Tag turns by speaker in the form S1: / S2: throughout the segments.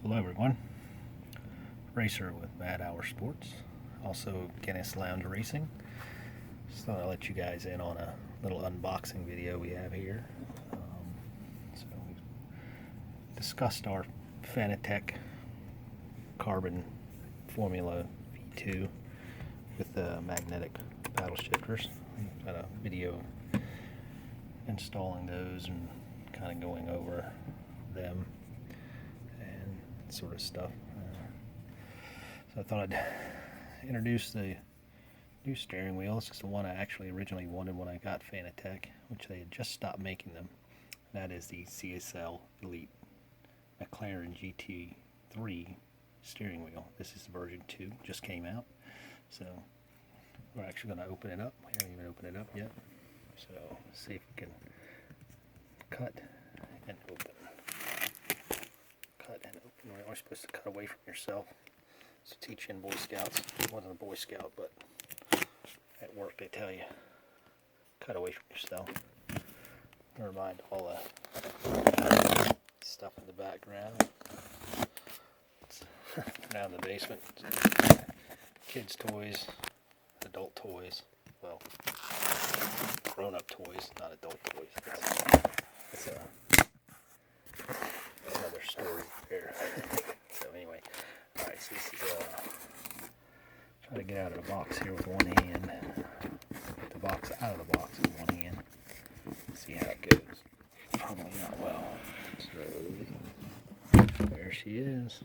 S1: Hello everyone, Racer with Mad Hour Sports, also Guinness Lounge Racing. Just thought I'd let you guys in on a little unboxing video we have here. So we discussed our Fanatec carbon Formula V2 with the magnetic paddle shifters. We've got a video installing those and kind of going over them and sort of stuff. So I thought I'd introduce the new steering wheel. This is the one I actually originally wanted when I got Fanatec, which they had just stopped making them. And that is the CSL Elite McLaren GT3 steering wheel. This is version 2, just came out. So we're actually going to open it up. We haven't even opened it up yet. So see if we can cut and open. Cut and open. You're always supposed to cut away from yourself. So teach in Boy Scouts. I wasn't a Boy Scout, but at work they tell you cut away from yourself. Never mind all the stuff in the background. It's down in the basement. Kids' toys, adult toys. Well, grown-up toys, not adult toys. It's another story there. So anyway, all right. So this is try to get out of the box here with one hand. Get the box out of the box with one hand. See how it goes. Probably not well. So there she is.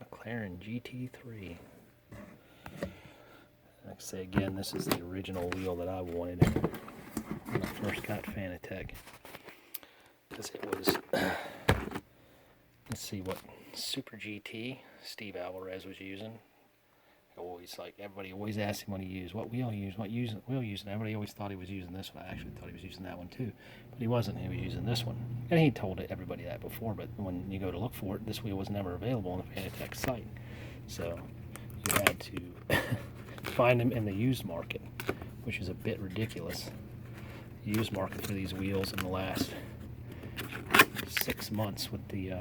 S1: McLaren GT3. Like I say again, this is the original wheel that I wanted when I first got Fanatec. Because it was, let's see what Super GT Steve Alvarez was using. Always like everybody always asked him what he used, what wheel he used, what wheel used, and everybody always thought he was using this one. I actually thought he was using that one too, but he wasn't. He was using this one, and he told everybody that before. But when you go to look for it, this wheel was never available on the Fanatec site, so you had to find them in the used market, which is a bit ridiculous. The used market for these wheels in the last 6 months with the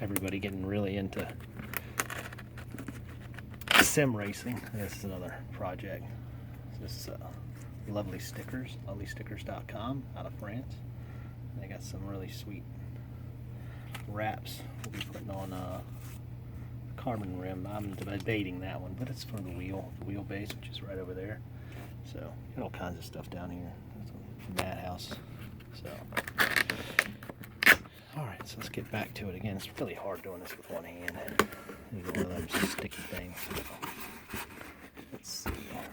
S1: everybody getting really into sim racing. This is another project. This is lovely stickers, lovelystickers.com out of France. And they got some really sweet wraps we'll be putting on carbon rim. I'm debating that one, but it's for the wheelbase, which is right over there. So got all kinds of stuff down here. Madhouse. So alright, so let's get back to it again. It's really hard doing this with one hand. These are one of those sticky things. Let's see.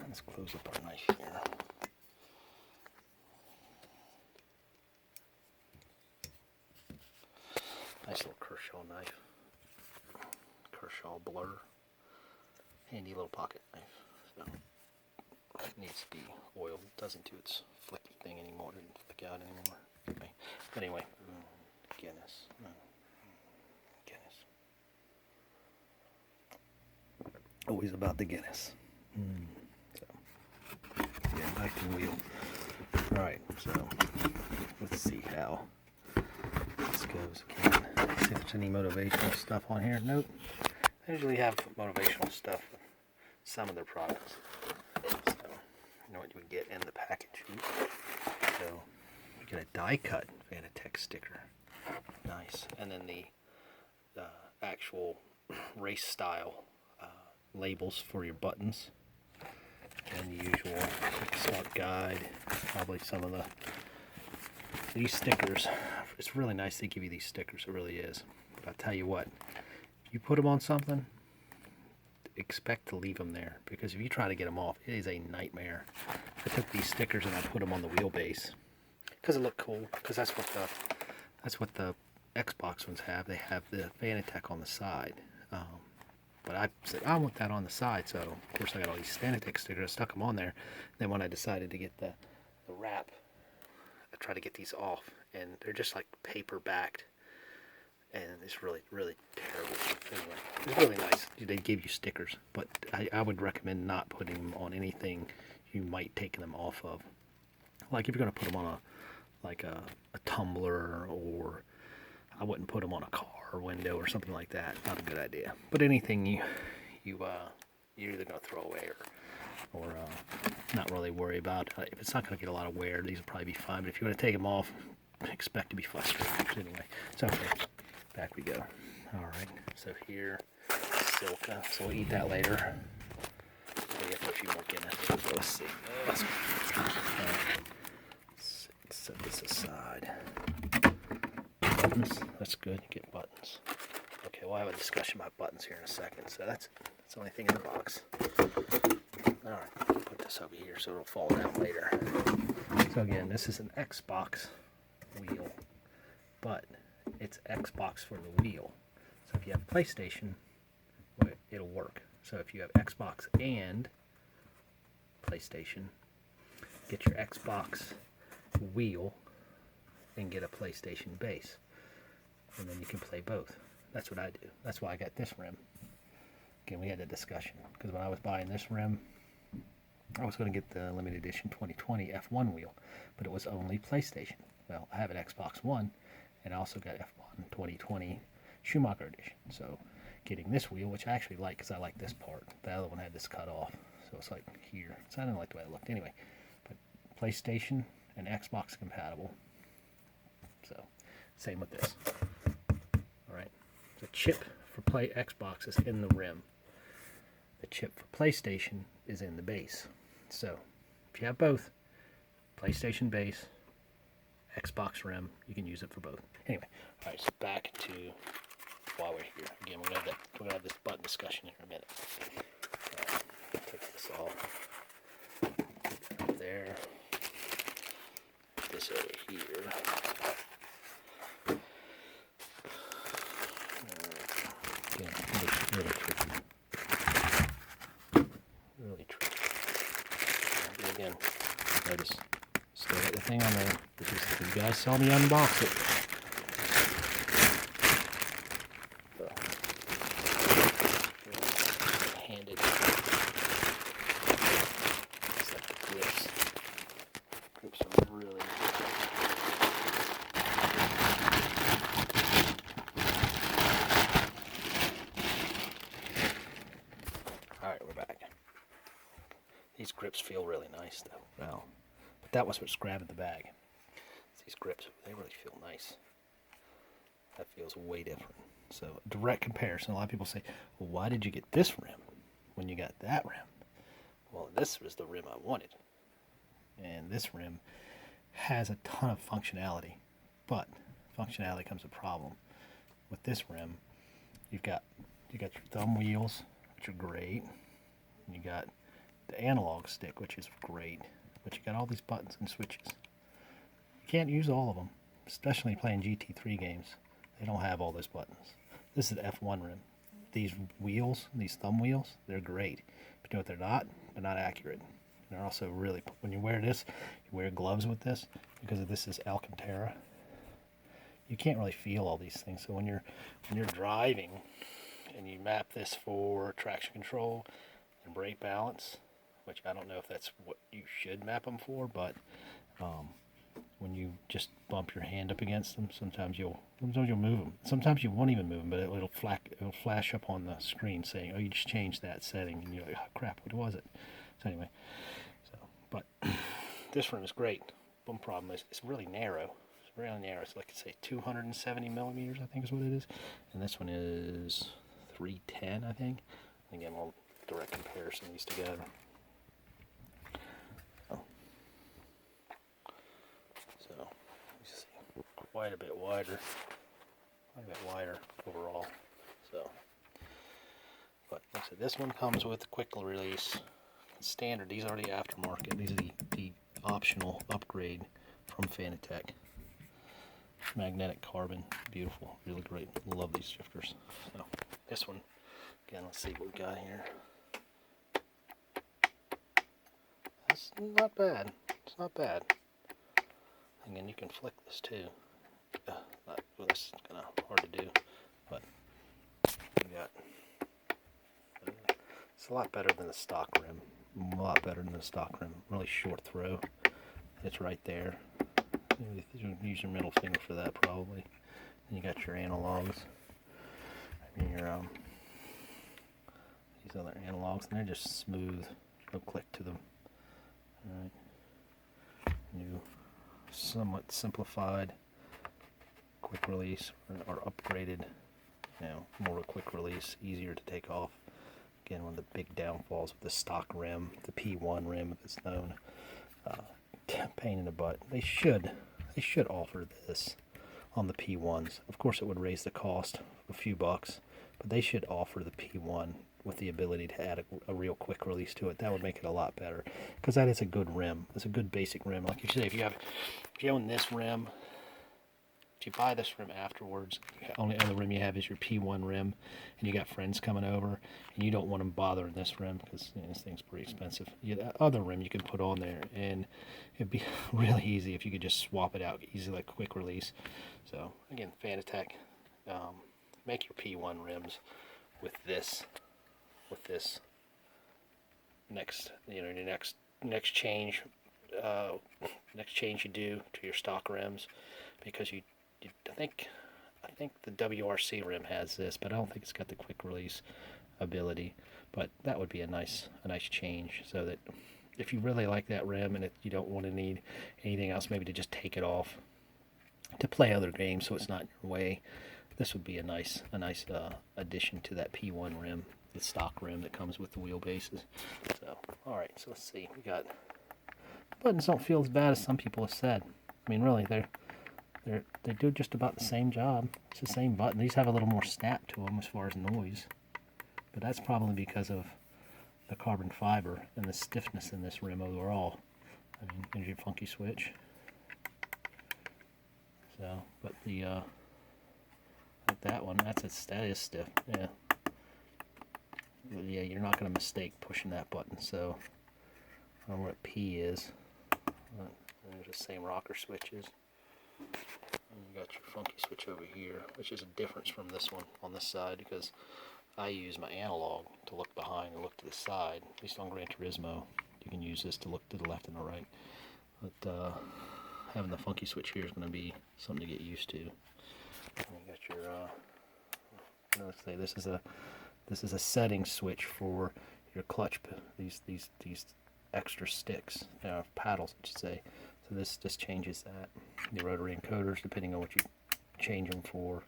S1: Let's close up our knife here. Nice little Kershaw knife. Kershaw blur. Handy little pocket knife. So it needs to be oiled. It doesn't do its flicky thing anymore. It doesn't flick out anymore. Okay. But anyway, Guinness. Always about the Guinness. So, yeah, back to the wheel. Alright, so let's see how this goes again. See if there's any motivational stuff on here. Nope. They usually have motivational stuff with some of their products. So, you know what you would get in the package. So, you get a die cut Fanatec sticker. Nice. And then the actual race style labels for your buttons, and the usual start guide. Probably some of these stickers. It's really nice they give you these stickers. It really is. But I'll tell you what, if you put them on something, expect to leave them there, because if you try to get them off, it is a nightmare. I took these stickers and I put them on the wheelbase because it looked cool. Because that's what the Xbox ones have. They have the Fanatec on the side. But I said, I want that on the side. So, of course, I got all these Fanatec stickers. I stuck them on there. Then when I decided to get the wrap, I tried to get these off. And they're just like paper backed. And it's really, really terrible. Anyway, it's really nice. They give you stickers. But I would recommend not putting them on anything you might take them off of. Like if you're going to put them on a tumbler, or I wouldn't put them on a car car window or something like that, not a good idea. But anything you're either going to throw away or not really worry about. If it's not going to get a lot of wear, these will probably be fine. But if you want to take them off, expect to be frustrated. Anyway, so okay, back we go. All right, so here, silica. So we'll eat that later. We have a few more Guinness. So let's see. Let's set this aside. Buttons. That's good. You get buttons. Okay, we'll have a discussion about buttons here in a second. So that's the only thing in the box. All right, put this over here so it'll fall down later. So again, this is an Xbox wheel, but it's Xbox for the wheel. So if you have PlayStation, it'll work. So if you have Xbox and PlayStation, get your Xbox wheel and get a PlayStation base, and then you can play both. That's what I do. That's why I got this rim. Again, we had a discussion because when I was buying this rim, I was going to get the limited edition 2020 F1 wheel, but it was only PlayStation. Well, I have an Xbox One, and I also got F1 2020 Schumacher edition. So getting this wheel, which I actually like because I like this part. The other one had this cut off, so it's like here. So I didn't like the way it looked anyway. But PlayStation and Xbox compatible. So same with this. All right. The chip for Xbox is in the rim. The chip for PlayStation is in the base. So if you have both, PlayStation base, Xbox rim, you can use it for both. Anyway, all right, so back to while we're here. Again, we're gonna have this button discussion in a minute. Take this off. Up there. Put this over here. Again, really tricky. Really tricky. And again, notice still got the thing on there. Which is, you guys saw me unbox it. Handed. It's like the grips. Grips are really. Alright, we're back. These grips feel really nice though. Well, but that was what's grabbing the bag. These grips, they really feel nice. That feels way different. So, direct comparison. A lot of people say, well, why did you get this rim when you got that rim? Well, this was the rim I wanted. And this rim has a ton of functionality, but functionality comes a problem. With this rim, you've got your thumb wheels, which are great. And you got the analog stick, which is great, but you got all these buttons and switches. You can't use all of them, especially playing GT3 games. They don't have all those buttons. This is the F1 rim. These wheels, these thumb wheels, they're great. But you know what they're not? They're not accurate. They're also really, when you wear this, you wear gloves with this, because this is Alcantara. You can't really feel all these things. So when you're driving and you map this for traction control and brake balance, which I don't know if that's what you should map them for, but when you just bump your hand up against them, sometimes you'll move them. Sometimes you won't even move them, but it'll flash up on the screen saying, "Oh, you just changed that setting," and you're like, "Oh crap, what was it?" So anyway, but this rim is great. One problem is it's really narrow. It's really narrow. It's like, say 270 millimeters, I think is what it is, and this one is 310, I think. Again, we'll direct comparison these together. Quite a bit wider overall. So, but like I said, this one comes with quick release. Standard, these are the aftermarket. These are the optional upgrade from Fanatec. Magnetic carbon, beautiful, really great. Love these shifters. So, this one, again, let's see what we got here. That's not bad. It's not bad. Again, you can flick this too. Well, this is kind of hard to do, but we got. It's a lot better than the stock rim. A lot better than the stock rim. Really short throw. It's right there. Use your middle finger for that probably. And you got your analogs. your these other analogs, and they're just smooth, no click to them. All right. New, somewhat simplified quick release, or upgraded, more of a quick release, easier to take off. Again, one of the big downfalls of the stock rim, the P1 rim, if it's known, pain in the butt. They should offer this on the P1s. Of course, it would raise the cost a few bucks, but they should offer the P1 with the ability to add a real quick release to it. That would make it a lot better, because that is a good rim. It's a good basic rim. Like you say, if you own this rim, if you buy this rim afterwards, the only other rim you have is your P1 rim, and you got friends coming over, and you don't want them bothering this rim because this thing's pretty expensive. That other rim you can put on there, and it'd be really easy if you could just swap it out easily, like quick release. So again, Fanatec, make your P1 rims with this next, your next change you do to your stock rims, because I think the WRC rim has this, but I don't think it's got the quick release ability. But that would be a nice change, so that if you really like that rim and you don't want to need anything else, maybe to just take it off to play other games, so it's not in your way, this would be a nice addition to that P1 rim, the stock rim that comes with the wheelbases. So, all right, so let's see. We got buttons don't feel as bad as some people have said. I mean, really, they do just about the same job. It's the same button. These have a little more snap to them as far as noise, but that's probably because of the carbon fiber and the stiffness in this rim overall. I mean, here's your funky switch. So, but the like that one, that is stiff. Yeah. But yeah, you're not going to mistake pushing that button. So, I don't know what P is. There's the same rocker switches. And you got your funky switch over here, which is a difference from this one on this side, because I use my analog to look behind and look to the side. At least on Gran Turismo, you can use this to look to the left and the right. But having the funky switch here is going to be something to get used to. And you got your let's say this is a setting switch for your clutch. These extra sticks, paddles, I should say. So this just changes that. The rotary encoders, depending on what you change them for,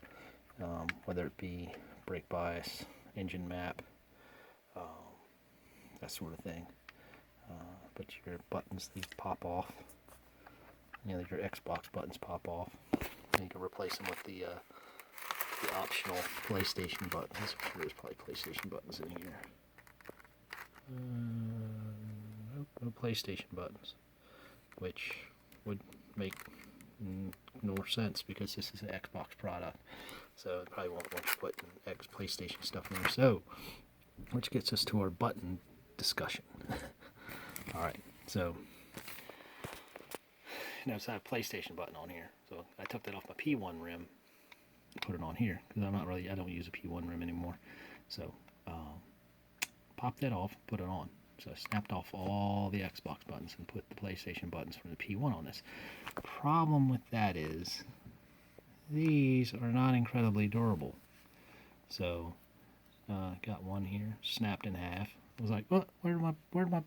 S1: whether it be brake bias, engine map, that sort of thing. But your buttons, these pop off. Your Xbox buttons pop off. And you can replace them with the optional PlayStation buttons. There's probably PlayStation buttons in here. No PlayStation buttons, which would make more sense because this is an Xbox product, so it probably won't want to put PlayStation stuff in there. So, which gets us to our button discussion. All right, so so I have a PlayStation button on here, so I took that off my P1 rim and put it on here because I don't use a P1 rim anymore. So pop that off, put it on. So I snapped off all the Xbox buttons and put the PlayStation buttons from the P1 on this. The problem with that is these are not incredibly durable. So got one here, snapped in half. I was like, what? Where'd my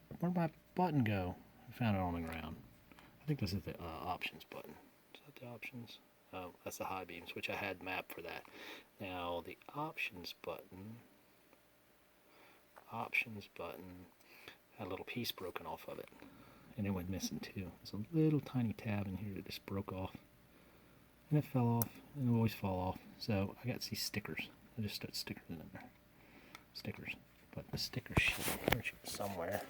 S1: button go? I found it on the ground. I think this is the options button. Is that the options? Oh, that's the high beams, which I had mapped for that. Now the options button had a little piece broken off of it, and it went missing too. There's a little tiny tab in here that just broke off, and it fell off, and it will always fall off. So I got these stickers. I just stuck stickers in there. Stickers. But the sticker sheet, somewhere,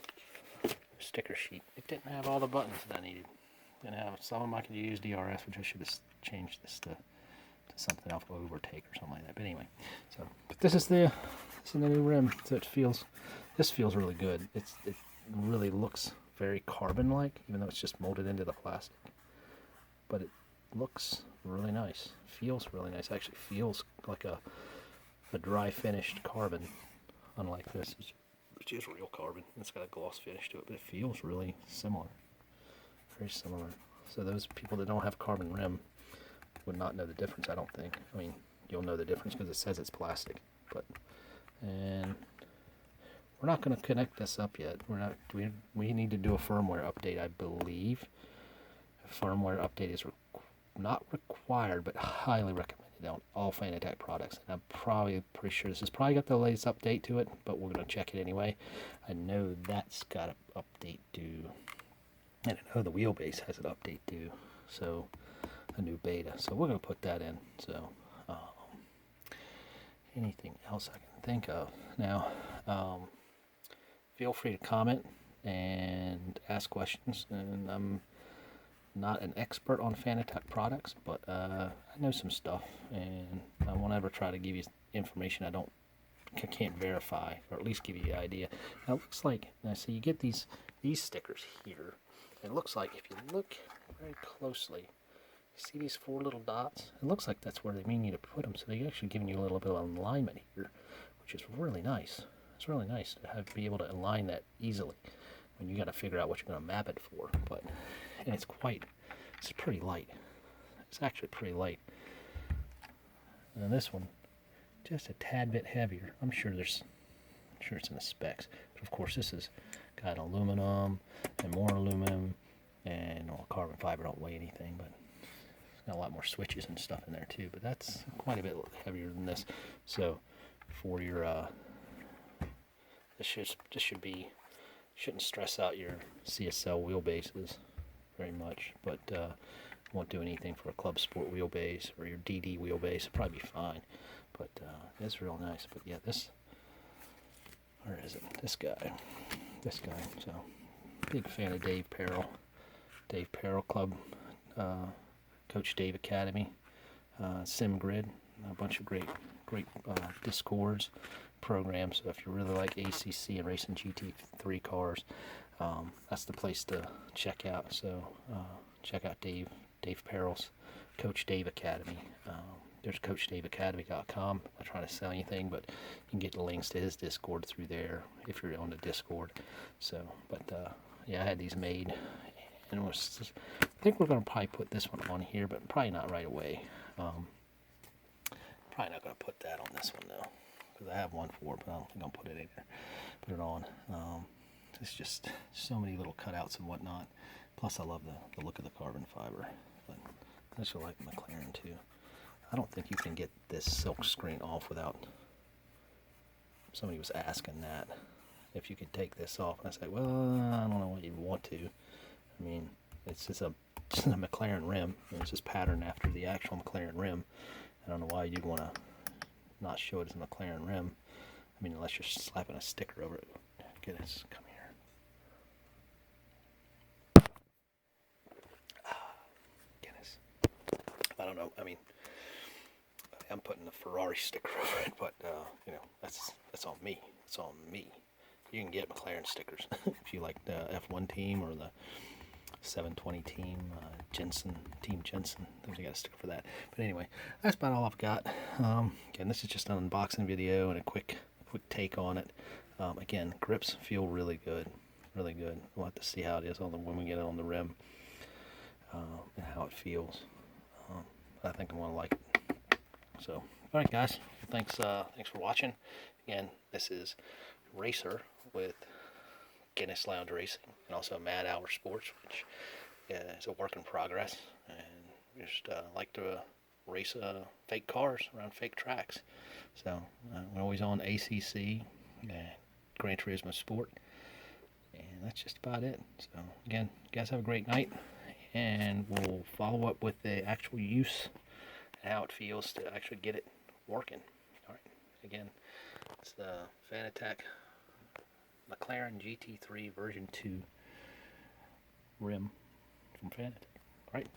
S1: sticker sheet, it didn't have all the buttons that I needed. It didn't have some of them I could use DRS, which I should have changed this to something else, overtake or something like that. But anyway, so but this is the new rim. So this feels really good. It really looks very carbon-like, even though it's just molded into the plastic. But it looks really nice. Feels really nice. Actually feels like a dry finished carbon, unlike this, which is real carbon. It's got a gloss finish to it, but it feels really similar. Very similar. So those people that don't have carbon rim would not know the difference, I don't think. I mean, you'll know the difference because it says it's plastic. But and we're not going to connect this up yet. We're not. We need to do a firmware update, I believe. A firmware update is not required, but highly recommended on all Fanatec products. And I'm probably pretty sure this has probably got the latest update to it, but we're going to check it anyway. I know that's got an update due, and I know the wheelbase has an update due, so a new beta. So we're going to put that in. So anything else I can think of now? Feel free to comment and ask questions. And I'm not an expert on Fanatec products, but I know some stuff, and I won't ever try to give you information I can't verify, or at least give you the idea. Now it looks like, now see, you get these stickers here. It looks like if you look very closely, you see these 4 little dots? It looks like that's where they mean you to put them, so they're actually giving you a little bit of alignment here, which is really nice. It's really nice to be able to align that easily when you got to figure out what you're going to map it for. And it's pretty light. It's actually pretty light. And this one, just a tad bit heavier. I'm sure it's in the specs. But of course, this has got aluminum and more aluminum, and carbon fiber don't weigh anything, but it's got a lot more switches and stuff in there too. But that's quite a bit heavier than this. So for your shouldn't stress out your CSL wheelbases very much, but won't do anything for a club sport wheelbase or your DD wheelbase. It'll probably be fine, but it's real nice. But yeah, where is it? This guy. So big fan of Dave Perrell Club, Coach Dave Academy, SimGrid, a bunch of great Discords, programs. So if you really like ACC and racing GT3 cars, that's the place to check out. So check out Dave Perrell's Coach Dave Academy. There's CoachDaveAcademy.com. I'm not trying to sell anything, but you can get the links to his Discord through there if you're on the Discord. So, but yeah, I had these made, and I think we're going to probably put this one on here, but probably not right away. Probably not going to put that on this one though, because I have one for it, but I don't think I'll put it in there. Put it on. It's just so many little cutouts and whatnot. Plus, I love the look of the carbon fiber. But I actually like McLaren too. I don't think you can get this silk screen off without. Somebody was asking that if you could take this off, and I said, well, I don't know what you'd want to. I mean, it's just a McLaren rim, and it's just patterned after the actual McLaren rim. I don't know why you'd want to not show it as a McLaren rim. I mean, unless you're slapping a sticker over it. Goodness, come here. Goodness. I don't know. I mean, I'm putting a Ferrari sticker over it, but you know, that's on me. It's on me. You can get McLaren stickers if you like the F1 team or the 720 team, Team Jensen. I got a sticker for that. But anyway, that's about all I've got. Again, this is just an unboxing video and a quick take on it. Again, grips feel really good, really good. We'll have to see how it is when we get it on the rim, and how it feels. I think I'm gonna like it. So, all right, guys. Thanks for watching. Again, this is Racer with Guinness Lounge Racing, and also Mad Hour Sports, which is a work in progress, and just like to race fake cars around fake tracks. So we're always on ACC and Gran Turismo Sport, and that's just about it. So again, you guys have a great night, and we'll follow up with the actual use and how it feels to actually get it working. All right, again, it's the Fanatec McLaren GT3 version 2 rim from Fanatec. All right.